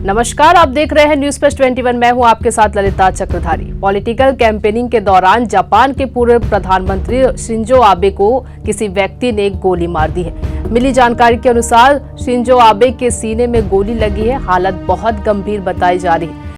नमस्कार, आप देख रहे हैं न्यूज प्लस 21। मैं हूं आपके साथ ललिता चक्रधारी। पॉलिटिकल कैंपेनिंग के दौरान जापान के पूर्व प्रधानमंत्री शिंजो आबे को किसी व्यक्ति ने गोली मार दी है। मिली जानकारी के अनुसार शिंजो आबे के सीने में गोली लगी है। हालत बहुत गंभीर बताई जा रही है।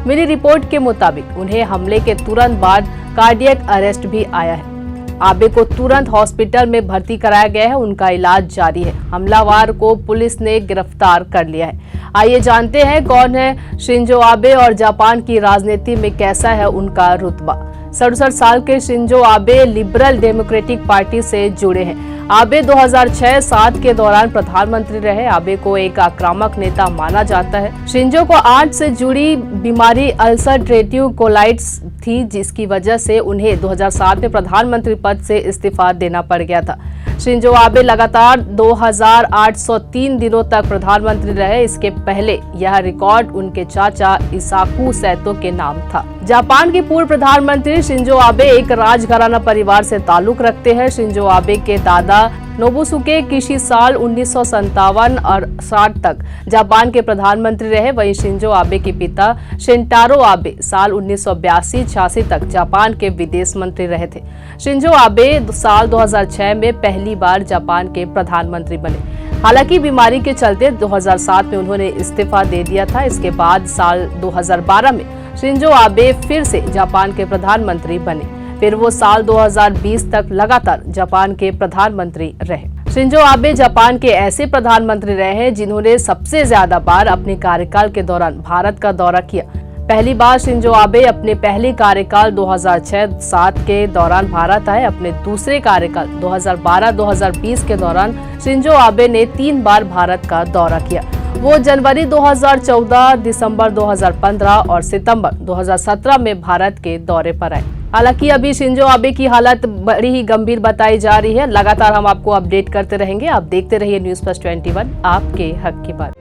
मिली रिपोर्ट के मुताबिक उन्हें हमले के तुरंत बाद कार्डियक अरेस्ट भी आया है। आबे को तुरंत हॉस्पिटल में भर्ती कराया गया है। उनका इलाज जारी है। हमलावर को पुलिस ने गिरफ्तार कर लिया है। आइए जानते हैं कौन है शिंजो आबे और जापान की राजनीति में कैसा है उनका रुतबा। 67 साल के Shinzo Abe liberal democratic party से जुड़े हैं। आबे 2006-7 के दौरान प्रधानमंत्री रहे। आबे को एक आक्रामक नेता माना जाता है। शिंजो को आंत से जुड़ी बीमारी अल्सरट्रेटिव कोलाइटिस थी, जिसकी वजह से उन्हें 2007 में प्रधानमंत्री पद से इस्तीफा देना पड़ गया था। शिंजो आबे लगातार 2803 दिनों तक प्रधानमंत्री रहे। इसके पहले यह रिकॉर्ड उनके चाचा इसाकू सैतो के नाम था। जापान के पूर्व प्रधानमंत्री शिंजो आबे एक राजघराना परिवार से ताल्लुक रखते हैं। शिंजो आबे के दादा नोबुसुके किशी साल 1957 और 60 तक जापान के प्रधानमंत्री रहे। वहीं शिंजो आबे के पिता शिंटारो आबे साल 1982-86 तक जापान के विदेश मंत्री रहे थे। शिंजो आबे साल 2006 में पहली बार जापान के प्रधानमंत्री बने। हालांकि बीमारी के चलते 2007 में उन्होंने इस्तीफा दे दिया था। इसके बाद साल 2012 में शिंजो आबे फिर से जापान के प्रधानमंत्री बने। फिर वो साल 2020 तक लगातार जापान के प्रधानमंत्री रहे। शिंजो आबे जापान के ऐसे प्रधानमंत्री रहे हैं जिन्होंने सबसे ज्यादा बार अपने कार्यकाल के दौरान भारत का दौरा किया। पहली बार शिंजो आबे अपने पहले कार्यकाल 2006-7 के दौरान भारत आए। अपने दूसरे कार्यकाल 2012-2020 के दौरान शिंजो आबे ने 3 बार भारत का दौरा किया। वो जनवरी 2014, दिसंबर 2015 और सितंबर 2017 में भारत के दौरे पर आए। हालांकि अभी शिंजो आबे की हालत बड़ी ही गंभीर बताई जा रही है। लगातार हम आपको अपडेट करते रहेंगे। आप देखते रहिए न्यूज प्लस 21, आपके हक की बात।